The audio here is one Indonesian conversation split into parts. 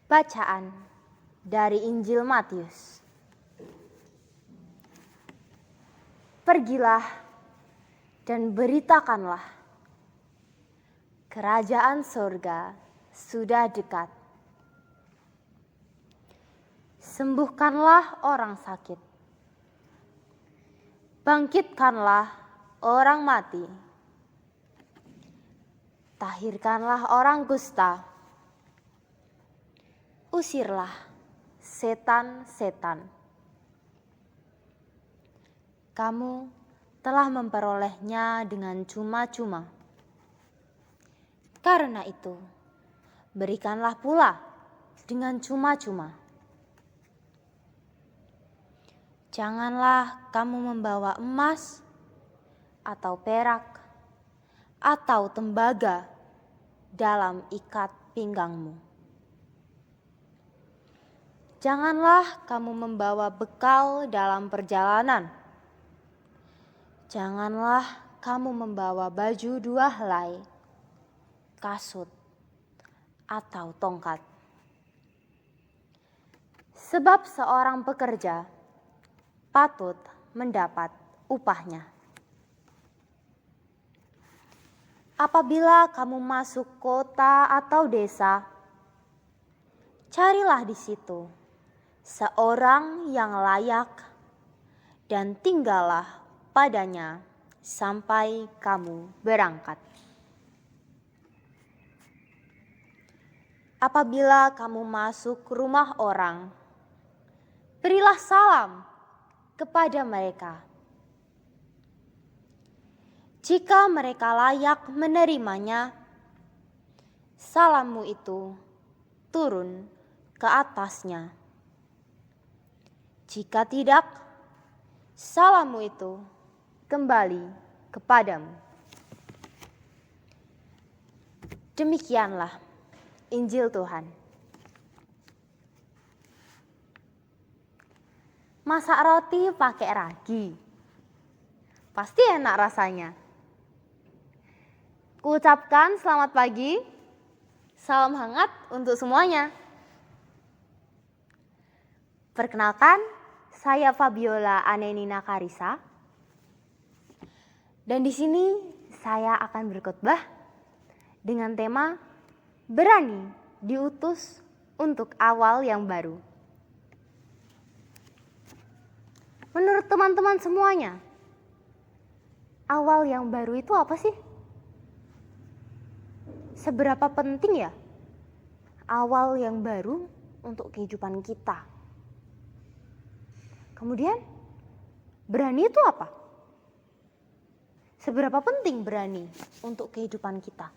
Bacaan dari Injil Matius. Pergilah dan beritakanlah, kerajaan surga sudah dekat. Sembuhkanlah orang sakit, bangkitkanlah orang mati, tahirkanlah orang kusta, usirlah setan-setan. Kamu telah memperolehnya dengan cuma-cuma. Karena itu, berikanlah pula dengan cuma-cuma. Janganlah kamu membawa emas atau perak atau tembaga dalam ikat pinggangmu. Janganlah kamu membawa bekal dalam perjalanan. Janganlah kamu membawa baju 2 helai, kasut, atau tongkat. Sebab seorang pekerja patut mendapat upahnya. Apabila kamu masuk kota atau desa, carilah di situ seorang yang layak dan tinggallah padanya sampai kamu berangkat. Apabila kamu masuk rumah orang, berilah salam kepada mereka. Jika mereka layak menerimanya, salammu itu turun ke atasnya. Jika tidak, salammu itu kembali kepadamu. Demikianlah Injil Tuhan. Masak roti pakai ragi, pasti enak rasanya. Kuucapkan selamat pagi, salam hangat untuk semuanya. Perkenalkan, saya Fabiola Anenina Karisa. Dan di sini saya akan berkhotbah dengan tema berani diutus untuk awal yang baru. Menurut teman-teman semuanya, awal yang baru itu apa sih? Seberapa penting ya awal yang baru untuk kehidupan kita? Kemudian, berani itu apa? Seberapa penting berani untuk kehidupan kita?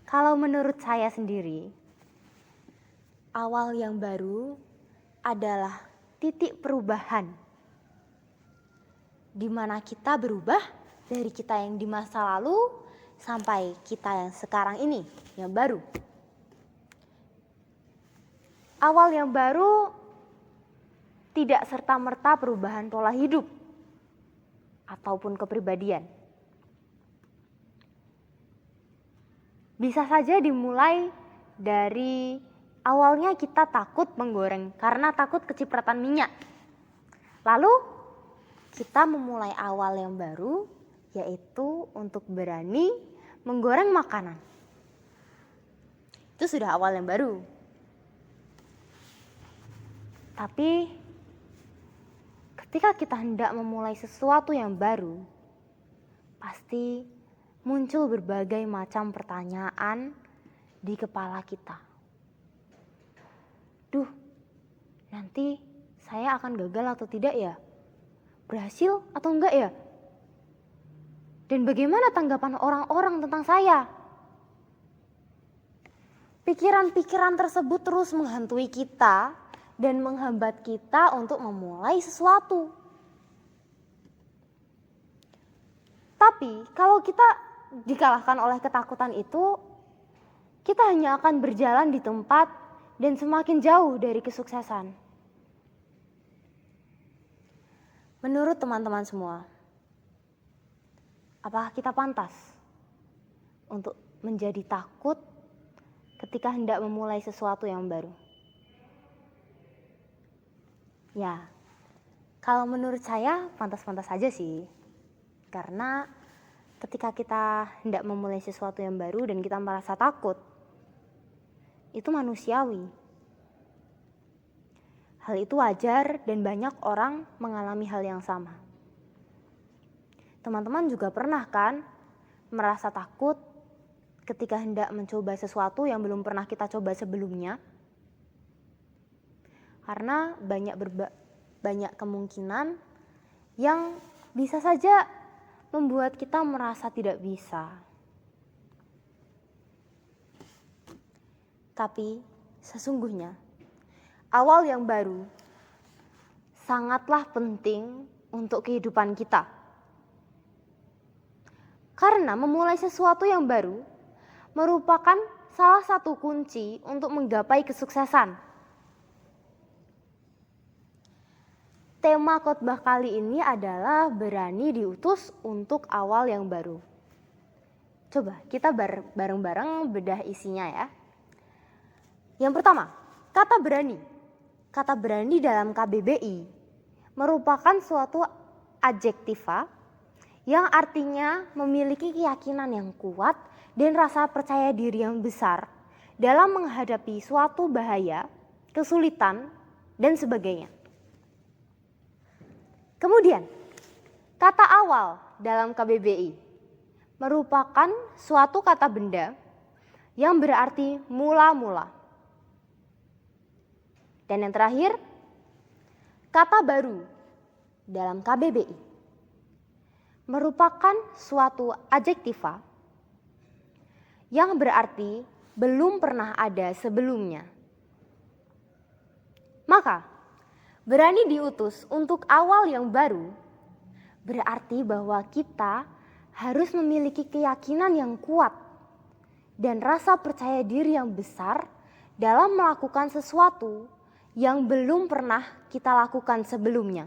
Kalau menurut saya sendiri, awal yang baru adalah titik perubahan, di mana kita berubah dari kita yang di masa lalu sampai kita yang sekarang ini, yang baru. Awal yang baru tidak serta-merta perubahan pola hidup ataupun kepribadian. Bisa saja dimulai dari awalnya kita takut menggoreng karena takut kecipratan minyak. Lalu kita memulai awal yang baru, yaitu untuk berani menggoreng makanan. Itu sudah awal yang baru. Tapi ketika kita hendak memulai sesuatu yang baru, pasti muncul berbagai macam pertanyaan di kepala kita. Duh, nanti saya akan gagal atau tidak ya? Berhasil atau enggak ya? Dan bagaimana tanggapan orang-orang tentang saya? Pikiran-pikiran tersebut terus menghantui kita dan menghambat kita untuk memulai sesuatu. Tapi kalau kita dikalahkan oleh ketakutan itu, kita hanya akan berjalan di tempat dan semakin jauh dari kesuksesan. Menurut teman-teman semua, apakah kita pantas untuk menjadi takut ketika hendak memulai sesuatu yang baru? Ya, kalau menurut saya pantas-pantas saja sih. Karena ketika kita hendak memulai sesuatu yang baru dan kita merasa takut, itu manusiawi. Hal itu wajar dan banyak orang mengalami hal yang sama. Teman-teman juga pernah kan merasa takut ketika hendak mencoba sesuatu yang belum pernah kita coba sebelumnya? Karena banyak kemungkinan yang bisa saja membuat kita merasa tidak bisa. Tapi sesungguhnya awal yang baru sangatlah penting untuk kehidupan kita. Karena memulai sesuatu yang baru merupakan salah satu kunci untuk menggapai kesuksesan. Tema khotbah kali ini adalah berani diutus untuk awal yang baru. Coba kita bareng-bareng bedah isinya ya. Yang pertama, kata berani. Kata berani dalam KBBI merupakan suatu adjektiva yang artinya memiliki keyakinan yang kuat dan rasa percaya diri yang besar dalam menghadapi suatu bahaya, kesulitan, dan sebagainya. Kemudian, kata awal dalam KBBI merupakan suatu kata benda yang berarti mula-mula. Dan yang terakhir, kata baru dalam KBBI merupakan suatu adjektiva yang berarti belum pernah ada sebelumnya. Maka, berani diutus untuk awal yang baru berarti bahwa kita harus memiliki keyakinan yang kuat dan rasa percaya diri yang besar dalam melakukan sesuatu yang belum pernah kita lakukan sebelumnya.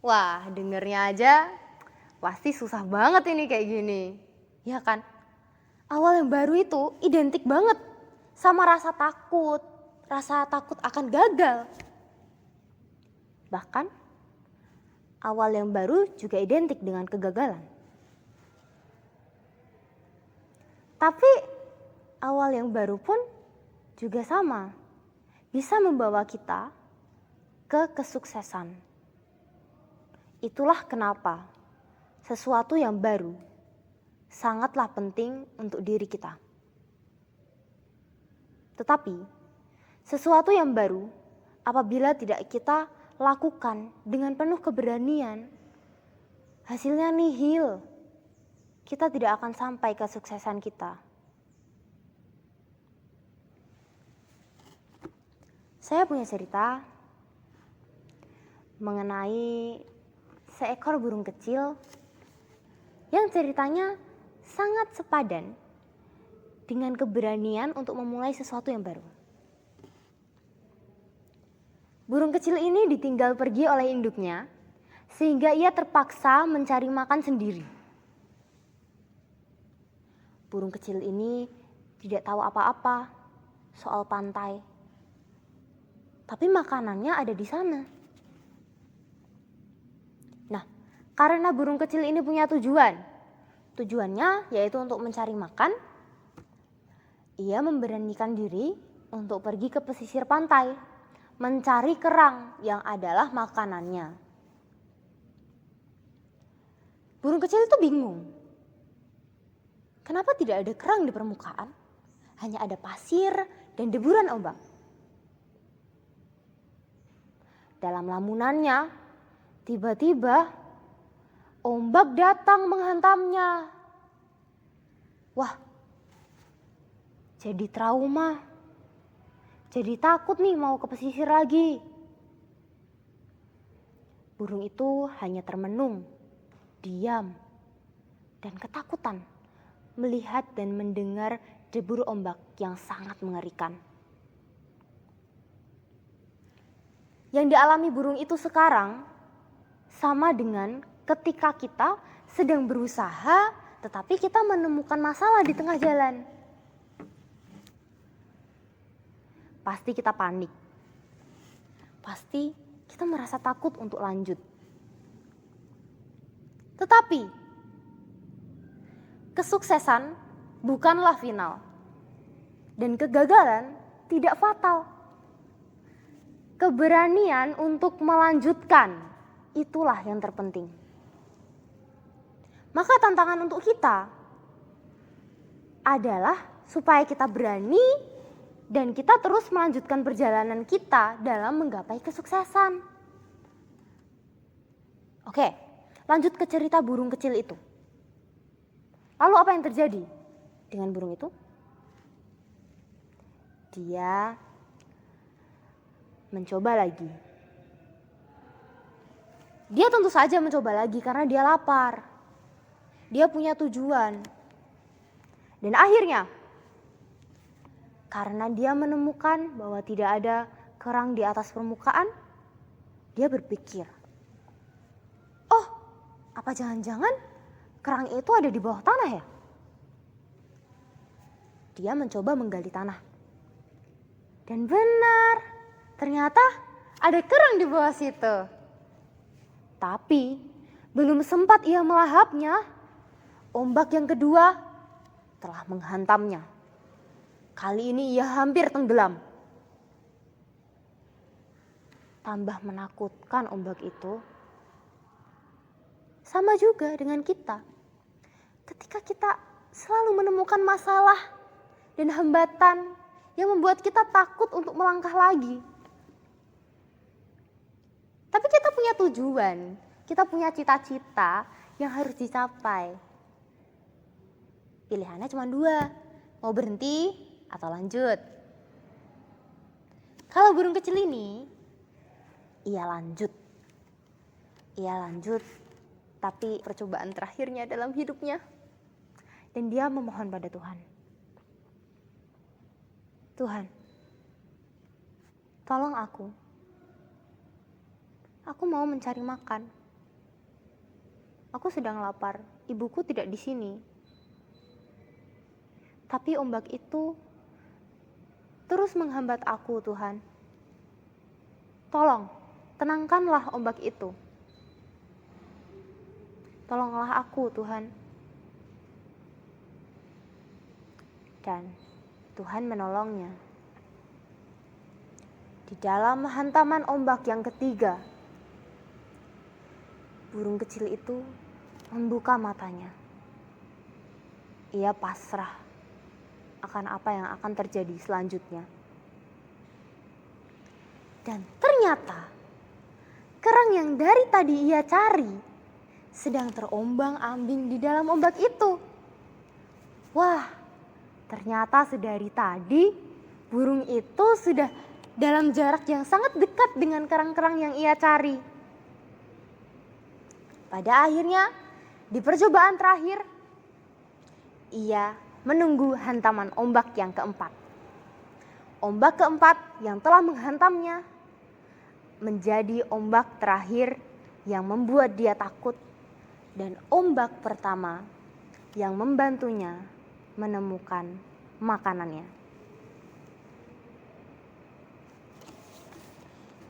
Wah, dengernya aja pasti susah banget ini kayak gini. Ya kan? Awal yang baru itu identik banget sama rasa takut akan gagal. Bahkan awal yang baru juga identik dengan kegagalan. Tapi awal yang baru pun juga sama, bisa membawa kita ke kesuksesan. Itulah kenapa sesuatu yang baru sangatlah penting untuk diri kita. Tetapi sesuatu yang baru apabila tidak kita lakukan dengan penuh keberanian, hasilnya nihil. Kita tidak akan sampai ke kesuksesan kita. Saya punya cerita mengenai seekor burung kecil yang ceritanya sangat sepadan dengan keberanian untuk memulai sesuatu yang baru. Burung kecil ini ditinggal pergi oleh induknya sehingga ia terpaksa mencari makan sendiri. Burung kecil ini tidak tahu apa-apa soal pantai, tapi makanannya ada di sana. Nah, karena burung kecil ini punya tujuannya yaitu untuk mencari makan, ia memberanikan diri untuk pergi ke pesisir pantai, mencari kerang yang adalah makanannya. Burung kecil itu bingung. Kenapa tidak ada kerang di permukaan? Hanya ada pasir dan deburan ombak. Dalam lamunannya, tiba-tiba ombak datang menghantamnya. Wah, jadi trauma. Jadi takut nih mau ke pesisir lagi. Burung itu hanya termenung, diam, dan ketakutan melihat dan mendengar debur ombak yang sangat mengerikan. Yang dialami burung itu sekarang sama dengan ketika kita sedang berusaha tetapi kita menemukan masalah di tengah jalan. pasti kita panik. Pasti kita merasa takut untuk lanjut. Tetapi kesuksesan bukanlah final. Dan kegagalan tidak fatal. Keberanian untuk melanjutkan, itulah yang terpenting. Maka tantangan untuk kita adalah supaya kita berani dan kita terus melanjutkan perjalanan kita dalam menggapai kesuksesan. Oke, lanjut ke cerita burung kecil itu. Lalu apa yang terjadi dengan burung itu? Dia mencoba lagi. Dia tentu saja mencoba lagi karena dia lapar. Dia punya tujuan. Dan akhirnya, karena dia menemukan bahwa tidak ada kerang di atas permukaan, dia berpikir, oh, apa jangan-jangan kerang itu ada di bawah tanah ya? Dia mencoba menggali tanah. Dan benar, ternyata ada kerang di bawah situ. Tapi belum sempat ia melahapnya, ombak yang kedua telah menghantamnya. Kali ini ia hampir tenggelam. Tambah menakutkan ombak itu. Sama juga dengan kita. Ketika kita selalu menemukan masalah dan hambatan yang membuat kita takut untuk melangkah lagi. Tapi kita punya tujuan, kita punya cita-cita yang harus dicapai. Pilihannya cuma dua, mau berhenti atau lanjut. Kalau burung kecil ini, ia lanjut, tapi percobaan terakhirnya dalam hidupnya. Dan dia memohon pada Tuhan. Tuhan, tolong aku. Aku mau mencari makan. Aku sedang lapar, ibuku tidak di sini. Tapi ombak itu terus menghambat aku, Tuhan. Tolong, tenangkanlah ombak itu. Tolonglah aku, Tuhan. Dan Tuhan menolongnya. Di dalam hantaman ombak yang ketiga, burung kecil itu membuka matanya. Ia pasrah akan apa yang akan terjadi selanjutnya. Dan ternyata kerang yang dari tadi ia cari sedang terombang-ambing di dalam ombak itu. Wah, ternyata sedari tadi burung itu sudah dalam jarak yang sangat dekat dengan kerang-kerang yang ia cari. Pada akhirnya, di percobaan terakhir, ia menunggu hantaman ombak yang keempat. Ombak keempat yang telah menghantamnya menjadi ombak terakhir yang membuat dia takut, dan ombak pertama yang membantunya menemukan makanannya.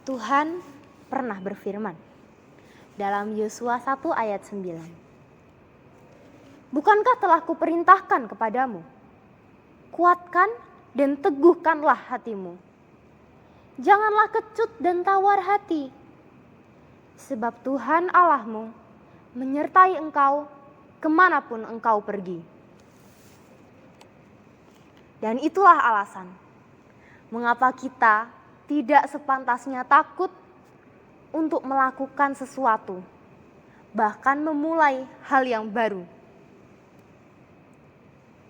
Tuhan pernah berfirman dalam Yosua 1 ayat 9. Bukankah telah kuperintahkan kepadamu? Kuatkan dan teguhkanlah hatimu. Janganlah kecut dan tawar hati. Sebab Tuhan Allahmu menyertai engkau kemanapun engkau pergi. Dan itulah alasan mengapa kita tidak sepantasnya takut untuk melakukan sesuatu, bahkan memulai hal yang baru.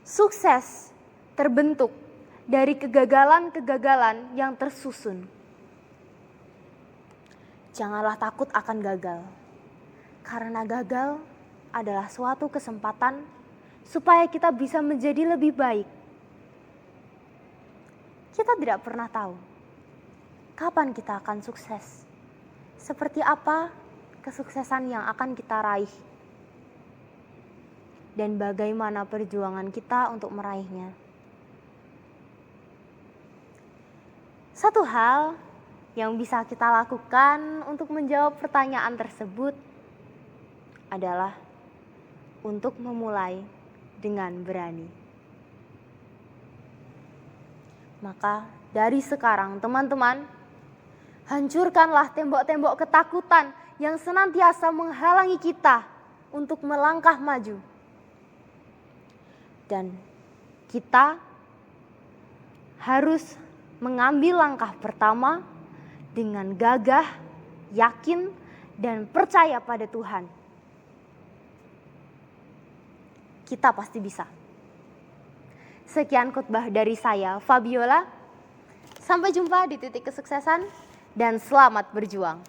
Sukses terbentuk dari kegagalan-kegagalan yang tersusun. Janganlah takut akan gagal, karena gagal adalah suatu kesempatan supaya kita bisa menjadi lebih baik. Kita tidak pernah tahu kapan kita akan sukses. Seperti apa kesuksesan yang akan kita raih. Dan bagaimana perjuangan kita untuk meraihnya. Satu hal yang bisa kita lakukan untuk menjawab pertanyaan tersebut adalah untuk memulai dengan berani. Maka dari sekarang teman-teman, hancurkanlah tembok-tembok ketakutan yang senantiasa menghalangi kita untuk melangkah maju. Dan kita harus mengambil langkah pertama dengan gagah, yakin, dan percaya pada Tuhan. Kita pasti bisa. Sekian khotbah dari saya, Fabiola. Sampai jumpa di titik kesuksesan dan selamat berjuang.